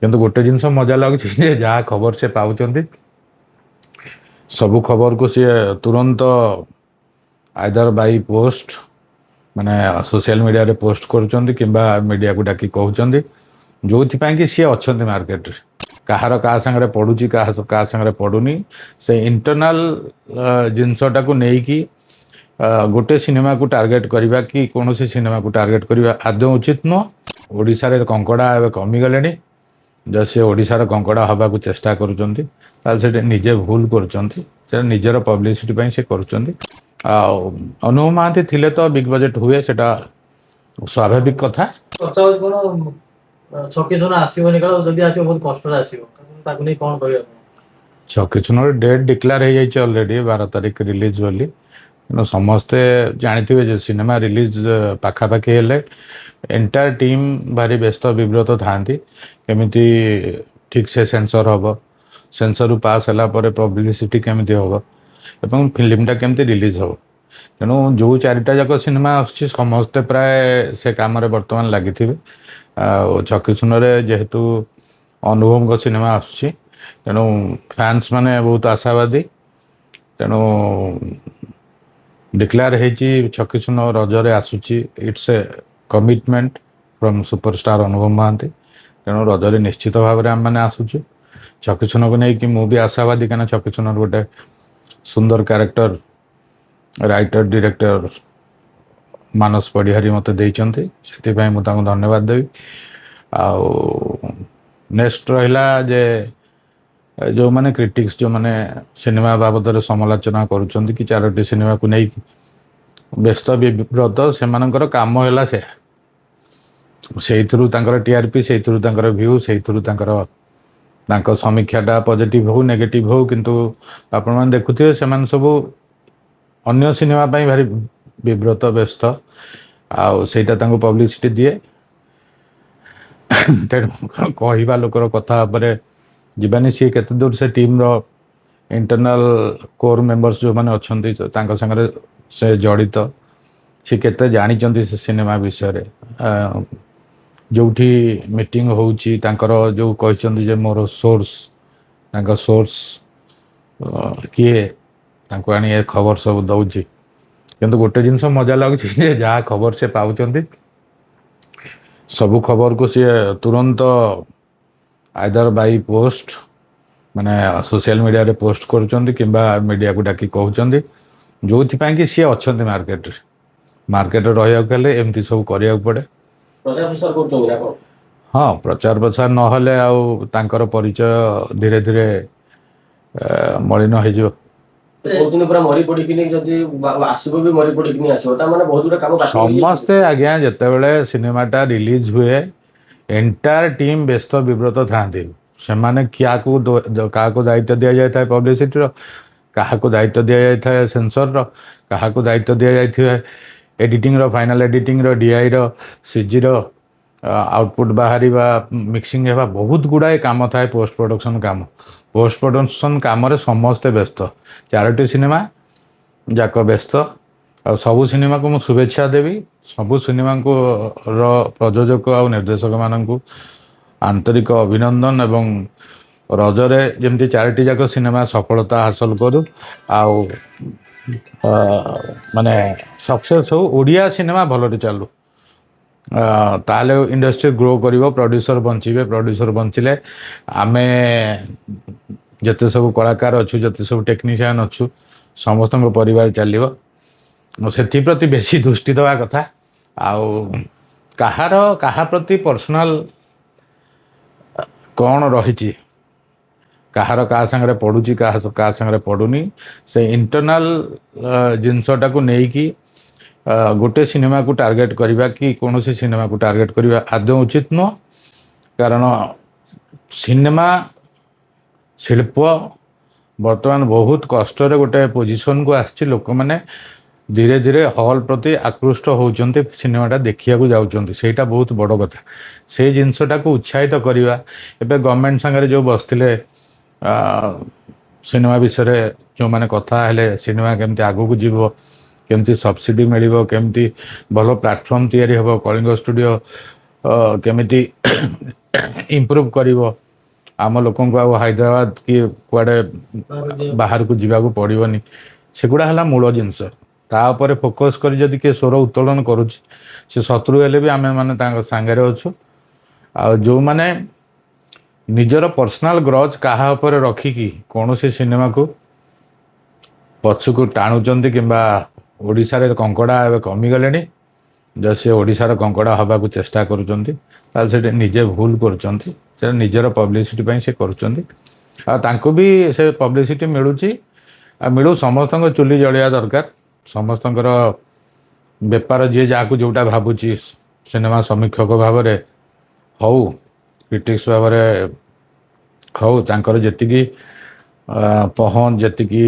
କିନ୍ତୁ ଗୋଟେ ଜିନିଷ ମଜା ଲାଗୁଛି ଯେ ଯାହା ଖବର ସେ ପାଉଛନ୍ତି ସବୁ ଖବରକୁ ସିଏ ତୁରନ୍ତ ଆଇଦର ବାଇ ପୋଷ୍ଟ ମାନେ ସୋସିଆଲ ମିଡ଼ିଆରେ ପୋଷ୍ଟ କରୁଛନ୍ତି କିମ୍ବା ମିଡ଼ିଆକୁ ଡାକି କହୁଛନ୍ତି, ଯେଉଁଥିପାଇଁ କି ସିଏ ଅଛନ୍ତି ମାର୍କେଟରେ। କାହାର କାହା ସାଙ୍ଗରେ ପଡ଼ୁଛି, କାହା ସାଙ୍ଗରେ ପଡ଼ୁନି, ସେ ଇଣ୍ଟରନାଲ ଜିନିଷଟାକୁ ନେଇକି ଗୋଟେ ସିନେମାକୁ ଟାର୍ଗେଟ କରିବା କି କୌଣସି ସିନେମାକୁ ଟାର୍ଗେଟ କରିବା ଆଦୌ ଉଚିତ ନୁହଁ। ଓଡ଼ିଶାରେ କଙ୍କଡ଼ା ଏବେ କମିଗଲେଣି, ଯଦି ସେ ଓଡ଼ିଶାର କଙ୍କଡ଼ା ହେବାକୁ ଚେଷ୍ଟା କରୁଛନ୍ତି ତାହେଲେ ସେଟା ନିଜେ ଭୁଲ କରୁଛନ୍ତି, ସେଟା ନିଜର ପବ୍ଲିସିଟି ପାଇଁ ସେ କରୁଛନ୍ତି। ଆଉ ଅନୁଭବ ମହାନ୍ତି ଥିଲେ ତ ବିଗ ବଜେଟ୍ ହୁଏ, ସେଟା ସ୍ୱାଭାବିକ କଥା। ଚର୍ଚ୍ଚା ହଉଛି କଣ ଛକି ସୁନ ଆସିବନି, କାଳେ ଯଦି ଆସିବ ବହୁତ କଷ୍ଟରେ ଆସିବ, ତାକୁ ନେଇ କଣ କହିବେ ଆପଣ? ଛକି ସୁନର ଡେଟ୍ ଡିକ୍ଲେୟାର ହେଇଯାଇଛି ଅଲରେଡ଼ି 12 ତାରିଖ ରିଲିଜ୍ ବୋଲି। ତେଣୁ ସମସ୍ତେ ଜାଣିଥିବେ ଯେ ସିନେମା ରିଲିଜ୍ ପାଖାପାଖି ହେଲେ ଏଣ୍ଟାୟାର ଟିମ୍ ଭାରି ବ୍ୟସ୍ତ ବିବ୍ରତ ଥାଆନ୍ତି, କେମିତି ଠିକ୍ ସେ ସେନ୍ସର ହେବ, ସେନ୍ସରରୁ ପାସ୍ ହେଲା ପରେ ପବ୍ଲିସିଟି କେମିତି ହେବ ଏବଂ ଫିଲ୍ମଟା କେମିତି ରିଲିଜ୍ ହେବ। ତେଣୁ ଯେଉଁ 4ଟା ଯାକ ସିନେମା ଆସୁଛି ସମସ୍ତେ ପ୍ରାୟ ସେ କାମରେ ବର୍ତ୍ତମାନ ଲାଗିଥିବେ। ଆଉ ଛକି ସୁନରେ ଯେହେତୁ ଅନୁଭବଙ୍କ ସିନେମା ଆସୁଛି, ତେଣୁ ଫ୍ୟାନ୍ସ ମାନେ ବହୁତ ଆଶାବାଦୀ। ତେଣୁ ଡିକ୍ଲେୟାର ହେଇଛି ଛକି ସୁନ ରଜରେ ଆସୁଛି। It's a commitment from superstar Anubhav Mohanty. ତେଣୁ ରଜରେ ନିଶ୍ଚିତ ଭାବରେ ଆମେମାନେ ଆସୁଛୁ। ଛକି ସୁନକୁ ନେଇକି ମୁଁ ବି ଆଶାବାଦୀ, କାହିଁକିନା ଛକି ସୁନର ଗୋଟେ ସୁନ୍ଦର କ୍ୟାରେକ୍ଟର ରାଇଟର ଡିରେକ୍ଟର ମାନସ ପଡ଼ିହାରୀ ମୋତେ ଦେଇଛନ୍ତି, ସେଥିପାଇଁ ମୁଁ ତାଙ୍କୁ ଧନ୍ୟବାଦ ଦେବି। ଆଉ ନେକ୍ସଟ ରହିଲା ଯେ ଯେଉଁମାନେ କ୍ରିଟିକ୍ସ, ଯେଉଁମାନେ ସିନେମା ବାବଦରେ ସମାଲୋଚନା କରୁଛନ୍ତି କି 4ଟି ସିନେମାକୁ ନେଇକି ବ୍ୟସ୍ତ ବିବ୍ରତ, ସେମାନଙ୍କର କାମ ହେଲା ସେଇଥିରୁ ତାଙ୍କର ଟିଆରପି, ସେଇଥିରୁ ତାଙ୍କର ଭ୍ୟୁ, ସେଇଥିରୁ ତାଙ୍କ ସମୀକ୍ଷାଟା ପଜିଟିଭ ହଉ ନେଗେଟିଭ ହଉ, କିନ୍ତୁ ଆପଣମାନେ ଦେଖୁଥିବେ ସେମାନେ ସବୁ ଅନ୍ୟ ସିନେମା ପାଇଁ ଭାରି ବିବ୍ରତ ବ୍ୟସ୍ତ, ଆଉ ସେଇଟା ତାଙ୍କୁ ପବ୍ଲିସିଟି ଦିଏ। ତେଣୁ କହିବା ଲୋକର କଥା ଉପରେ ଯିବାନି, ସିଏ କେତେ ଦୂର ସେ ଟିମ୍ର ଇଣ୍ଟରନାଲ କୋର୍ ମେମ୍ବର୍ସ ଯେଉଁମାନେ ଅଛନ୍ତି ତାଙ୍କ ସାଙ୍ଗରେ ସେ ଜଡ଼ିତ, ସେ କେତେ ଜାଣିଛନ୍ତି ସେ ସିନେମା ବିଷୟରେ। ଯେଉଁଠି ମିଟିଂ ହେଉଛି ତାଙ୍କର ଯେଉଁ କହିଛନ୍ତି ଯେ ମୋର ସୋର୍ସ, ତାଙ୍କ ସୋର୍ସ କିଏ, ତାଙ୍କୁ ଆଣି ଏ ଖବର ସବୁ ଦେଉଛି। କିନ୍ତୁ ଗୋଟେ ଜିନିଷ ମଜା ଲାଗୁଛି ଯେ ଯାହା ଖବର ସେ ପାଉଛନ୍ତି ସବୁ ଖବରକୁ ସିଏ ତୁରନ୍ତ ଆଇଦର ବାଇ ପୋଷ୍ଟ ମାନେ ସୋସିଆଲ ମିଡ଼ିଆରେ ପୋଷ୍ଟ କରୁଛନ୍ତି କିମ୍ବା ମିଡ଼ିଆକୁ ଡାକି କହୁଛନ୍ତି, ଯେଉଁଥିପାଇଁ କି ସିଏ ଅଛନ୍ତି ମାର୍କେଟରେ। ମାର୍କେଟରେ ରହିବାକୁ ହେଲେ ଏମିତି ସବୁ କରିବାକୁ ପଡ଼େ। ପ୍ରଚାର ପ୍ରସାର କରୁଛନ୍ତି ନା କଣ? ହଁ, ପ୍ରଚାର ପ୍ରସାର ନହେଲେ ଆଉ ତାଙ୍କର ପରିଚୟ ଧୀରେ ଧୀରେ ମଳିନ ହେଇଯିବ। କହୁଛନ୍ତି ପୁରା ମରି ପଡିକିନି ଯଦି ଆସିବ ବି ମରି ପଡିକିନି ଆସିବ, ତା ମାନେ ବହୁତ ଗୁଡେ କାମ ବାକି ସମସ୍ତେ ଆଜ୍ଞା ଯେତେବେଳେ ସିନେମାଟା ରିଲିଜ ହୁଏ ଏଣ୍ଟାୟାର ଟିମ୍ ବ୍ୟସ୍ତ ବିବ୍ରତ ଥାଆନ୍ତି। ସେମାନେ କାହାକୁ ଦାୟିତ୍ୱ ଦିଆଯାଇଥାଏ ପବ୍ଲିସିଟିର, କାହାକୁ ଦାୟିତ୍ୱ ଦିଆଯାଇଥାଏ ସେନ୍ସରର, କାହାକୁ ଦାୟିତ୍ୱ ଦିଆଯାଇଥାଏ ଏଡ଼ିଟିଂର, ଫାଇନାଲ ଏଡ଼ିଟିଂର, ଡିଆଇର, ସିଜିର, ଆଉଟପୁଟ୍ ବାହାରିବା, ମିକ୍ସିଂ ହେବା, ବହୁତ ଗୁଡ଼ାଏ କାମ ଥାଏ ପୋଷ୍ଟ ପ୍ରଡକ୍ସନ୍ କାମ। ପୋଷ୍ଟ ପ୍ରଡକ୍ସନ୍ କାମରେ ସମସ୍ତେ ବ୍ୟସ୍ତ, 4ଟି ସିନେମା ଯାକ ବ୍ୟସ୍ତ। ଆଉ ସବୁ ସିନେମାକୁ ମୁଁ ଶୁଭେଚ୍ଛା ଦେବି, ସବୁ ସିନେମାଙ୍କୁ ପ୍ରଯୋଜକ ଆଉ ନିର୍ଦ୍ଦେଶକମାନଙ୍କୁ ଆନ୍ତରିକ ଅଭିନନ୍ଦନ, ଏବଂ ରଜରେ ଯେମିତି 4ଟି ଯାକ ସିନେମା ସଫଳତା ହାସଲ କରୁ, ଆଉ ମାନେ ସକ୍ସେସ୍ ହଉ, ଓଡ଼ିଆ ସିନେମା ଭଲରେ ଚାଲୁ, ତାହେଲେ ଇଣ୍ଡଷ୍ଟ୍ରି ଗ୍ରୋ କରିବ, ପ୍ରଡ୍ୟୁସର ବଞ୍ଚିବେ, ପ୍ରଡ୍ୟୁସର ବଞ୍ଚିଲେ ଆମେ ଯେତେ ସବୁ କଳାକାର ଅଛୁ, ଯେତେ ସବୁ ଟେକ୍ନିସିଆନ୍ ଅଛୁ, ସମସ୍ତଙ୍କ ପରିବାର ଚାଲିବ। ସେଥିପ୍ରତି ବେଶୀ ଦୃଷ୍ଟି ଦେବା କଥା। ଆଉ କାହା ପ୍ରତି ପର୍ସନାଲ କ'ଣ ରହିଛି, କାହାର କାହା ସାଙ୍ଗରେ ପଡ଼ୁଛି, କାହା ସାଙ୍ଗରେ ପଡ଼ୁନି, ସେ ଇଣ୍ଟରନାଲ ଜିନିଷଟାକୁ ନେଇକି ଗୋଟେ ସିନେମାକୁ ଟାର୍ଗେଟ କରିବା କି କୌଣସି ସିନେମାକୁ ଟାର୍ଗେଟ କରିବା ଆଦୌ ଉଚିତ ନୁହଁ। କାରଣ ସିନେମା ଶିଳ୍ପ ବର୍ତ୍ତମାନ ବହୁତ କଷ୍ଟରେ ଗୋଟେ ପୋଜିସନକୁ ଆସିଛି। ଲୋକମାନେ ଧୀରେ ଧୀରେ ହଲ୍ ପ୍ରତି ଆକୃଷ୍ଟ ହେଉଛନ୍ତି, ସିନେମାଟା ଦେଖିବାକୁ ଯାଉଛନ୍ତି, ସେଇଟା ବହୁତ ବଡ଼ କଥା। ସେଇ ଜିନିଷଟାକୁ ଉତ୍ସାହିତ କରିବା, ଏବେ ଗଭର୍ଣ୍ଣମେଣ୍ଟ ସାଙ୍ଗରେ ଯେଉଁ ବସିଥିଲେ ସିନେମା ବିଷୟରେ ଯେଉଁମାନେ କଥା ହେଲେ, ସିନେମା କେମିତି ଆଗକୁ ଯିବ, କେମିତି ସବସିଡ଼ି ମିଳିବ, କେମିତି ଭଲ ପ୍ଲାଟଫର୍ମ ତିଆରି ହେବ, କଳିଙ୍ଗ ଷ୍ଟୁଡ଼ିଓ କେମିତି ଇମ୍ପ୍ରୁଭ୍ କରିବ, ଆମ ଲୋକଙ୍କୁ ଆଉ ହାଇଦ୍ରାବାଦ କି କୁଆଡ଼େ ବାହାରକୁ ଯିବାକୁ ପଡ଼ିବନି, ସେଗୁଡ଼ା ହେଲା ମୂଳ ଜିନିଷ। ତା ଉପରେ ଫୋକସ୍ କରି ଯଦି କିଏ ସ୍ୱର ଉତ୍ତୋଳନ କରୁଛି, ସେ ଶତ୍ରୁ ହେଲେ ବି ଆମେମାନେ ତାଙ୍କ ସାଙ୍ଗରେ ଅଛୁ। ଆଉ ଯେଉଁମାନେ ନିଜର ପର୍ସନାଲ୍ ଗ୍ରଜ୍ କାହା ଉପରେ ରଖିକି କୌଣସି ସିନେମାକୁ ପଛକୁ ଟାଣୁଛନ୍ତି କିମ୍ବା ଓଡ଼ିଶାରେ କଙ୍କଡ଼ା ଏବେ କମିଗଲେଣି, ଯଦି ସେ ଓଡ଼ିଶାର କଙ୍କଡ଼ା ହେବାକୁ ଚେଷ୍ଟା କରୁଛନ୍ତି ତାହେଲେ ସେଠି ନିଜେ ଭୁଲ କରୁଛନ୍ତି। ସେଟା ନିଜର ପବ୍ଲିସିଟି ପାଇଁ ସେ କରୁଛନ୍ତି, ଆଉ ତାଙ୍କୁ ବି ସେ ପବ୍ଲିସିଟି ମିଳୁଛି। ଆଉ ମିଳୁ, ସମସ୍ତଙ୍କ ଚୁଲି ଜଳିବା ଦରକାର, ସମସ୍ତଙ୍କର ବେପାର ଯିଏ ଯାହାକୁ ଯେଉଁଟା ଭାବୁଛି ସିନେମା ସମୀକ୍ଷକ ଭାବରେ ହଉ, କ୍ରିଟିକ୍ସ ଭାବରେ ହଉ, ତାଙ୍କର ଯେତିକି ପହଞ୍ଚ, ଯେତିକି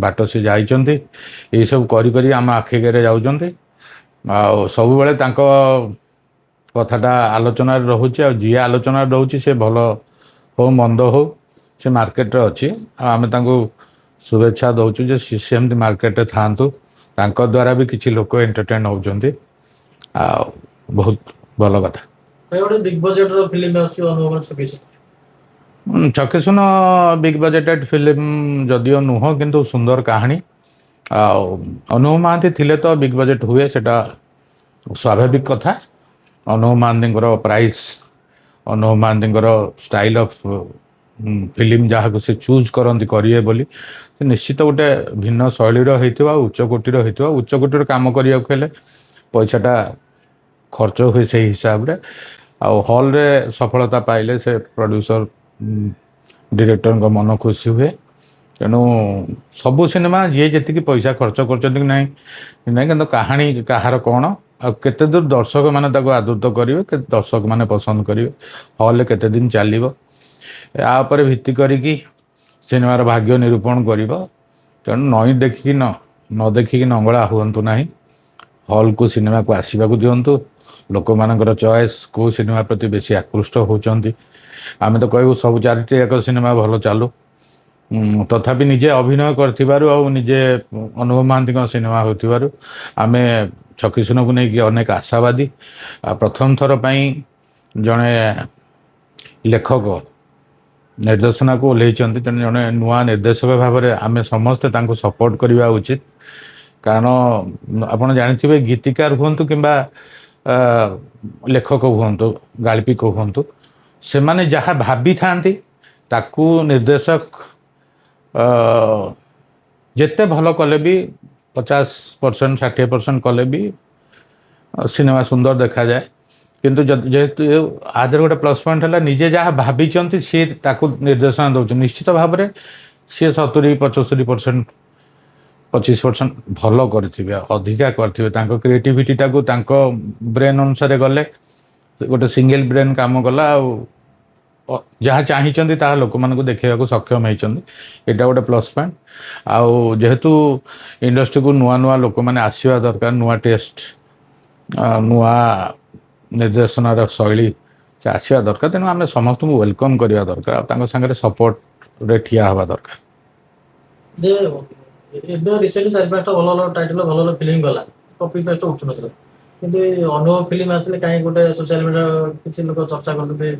ବାଟ ସେ ଯାଇଛନ୍ତି, ଏଇସବୁ କରି କରି ଆମ ଆଖି ଆଗରେ ଯାଉଛନ୍ତି। ଆଉ ସବୁବେଳେ ତାଙ୍କ କଥାଟା ଆଲୋଚନାରେ ରହୁଛି, ଆଉ ଯିଏ ଆଲୋଚନାରେ ରହୁଛି ସେ ଭଲ ହଉ ମନ୍ଦ ହଉ ସେ ମାର୍କେଟରେ ଅଛି। ଆଉ ଆମେ ତାଙ୍କୁ शुभेच्छा दौचु जे सेमती मार्केट थांतु, तांक द्वारा भी किसी लोक एंटरटेन होउचंती। आ बहुत भल कथा। भाई गोटे बिग बजेट रो फिल्म आछी अनुमान छकिस छके सुन बिग बजेटेड फिल्म जदियो नुह किंतु सुंदर कहानी। अनुभव महांती थिले तो बिग बजेट हुए, सेटा स्वाभाविक कथा। अनुभव महांती प्राइस, अनुभव महांती स्टाइल ऑफ फिल्म जहाँ को से चूज करती करिए बोली, निश्चित गोटे भिन्न शैलीर होइथिबा, उच्चकोटीर होइथिबा। उच्चकोटीर काम करिया हेले पैसाटा खर्च हुए से हिसाब रे, आ हॉल रे सफलता पाइले से प्रोड्यूसर डायरेक्टर का मन खुशी हुए। तेणु सबु सिनेमा जी जी पैसा खर्च कर ना कहानी कहार कौन आ केते दूर दर्शक मैंने आदृत करेंगे, के दर्शक मैंने पसंद करेंगे, हॉल केते दिन चलो, यापर भित्ति करिकी सिनेमार भाग्य निरूपण कर। तेणु नई देखिकी न देखिकी नंगला हुंतु ना, हॉल को सिनेमा को आसवा दिंतु। लोक मानकर चॉइस को सिनेमा प्रति बेसी आकृष्ट होती। आम तो कहू सब चारिटी एक सिनेमा भल चालू, तथापि निजे अभिनय करजे अनुभव महांती सिनेमा होथिबारु आमे छकी सुन को नहीं अनेक आशावादी। प्रथम थर पई जड़े लेखक निर्देशना को ओह्लैचंती, तेणु जड़े नुआ निर्देशक भाव में आम समस्ते तांको सपोर्ट करवा उचित। कारण आपड़ जानी गीतिकार हूँ कि लेखक हूँ, गाल्पिक हूँ, से माने जहाँ भाभी था ताकू निर्देशक जिते भल कले भी 50% 60% कले भी सिनेमा सुंदर देखा जाए। किंतु जेहेतु आदर गोटे प्लस पॉइंट है निजे जहाँ भाभी सी ताकू निर्देशना दौर, निश्चित भाव में सी 70 75% 25% भल करेंगे, अधिका करेंगे। क्रिएटिविटी टाको ब्रेन अनुसार गले गोटे सिंगल ब्रेन काम कला, जहाँ चाहिए ता लोक मानक देखा सक्षम होती। यहाँ गोटे प्लस पॉइंट। आउ जेहेतु इंडस्ट्री को नुआ नुआ लोक मैंने आसवा दरकार, नुआ टेस्ट, नुआ निर्देशनार शैली से आसवा दरकार। तेणु आम समस्त वेलकम करवा दरकार, सागर सपोर्ट रे ठिया हवा दरकार। जे एबे रिसेंटली 4-5टा भल भल टाइटल भल भल फिल्म गला, कॉपी पेस्ट उठु नथला, किंतु अनुभव फिल्म आसले काई गोटे सोशल मीडिया किछि लोक चर्चा करते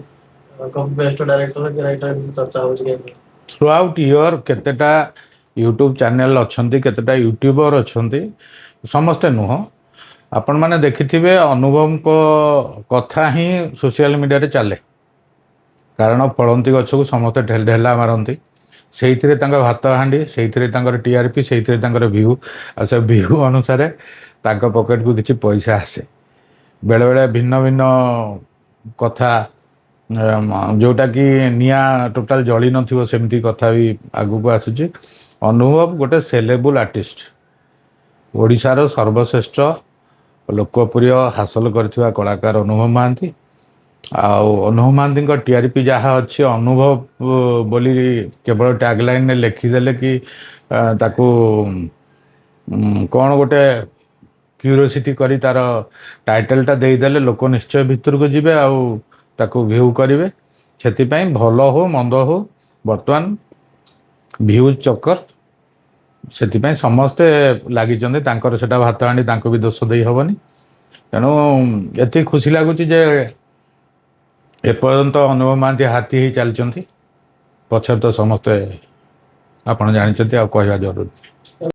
कॉपी पेस्ट डायरेक्टर के राइटर चर्चा हो जे थ्रू आउट ईयर केतेटा यूट्यूब चैनल अच्छी, केतेटा यूट्यूबर अच्छी, समस्ते नुह। आपण मैंने देखिथिबे अनुभव को कथा ही सोशल मीडिया रे चले, कारण फलंती गछ को समस्ते ढेला मारती, से भात हांडी, से टीआरपी, से व्यू, आ से व्यू अनुसार पॉकेट को किसी पैसा आसे। बेले बेले भिन्न भिन्न कथा जोटा कि निया टोटाल जली नथिबो सेमती कथा भी आगु को आसुची। अनुभव गोटे सेलेबल आर्टिस्ट, ओडिशार सर्वश्रेष्ठ लोकप्रिय हासिल करथिबा कलाकार अनुभव महांती। अनुभव महांती टीआरपी जहाँ अच्छी अनुभव बोली केवल टैगलाइन ने लिखिदेले कि ताकू कौन गोटे क्यूरियोसिटी करी तार टाइटलटा देदेले लोक निश्चय भितर को जीवे ताकू व्यू करेंगे। से भल हो मंद हो बर्तमान भ्यूज चक्कर से समस्ते लगी सेटा भात हांडी भी दोष दे हेनी। तेणु ये खुशी लगुच जे ଏପର୍ଯ୍ୟନ୍ତ ଅନୁଭବ ମହାନ୍ତି ହାତୀ ହେଇ ଚାଲିଛନ୍ତି। ପଛରେ ତ ସମସ୍ତେ ଆପଣ ଜାଣିଛନ୍ତି, ଆଉ କହିବା ଜରୁରୀ।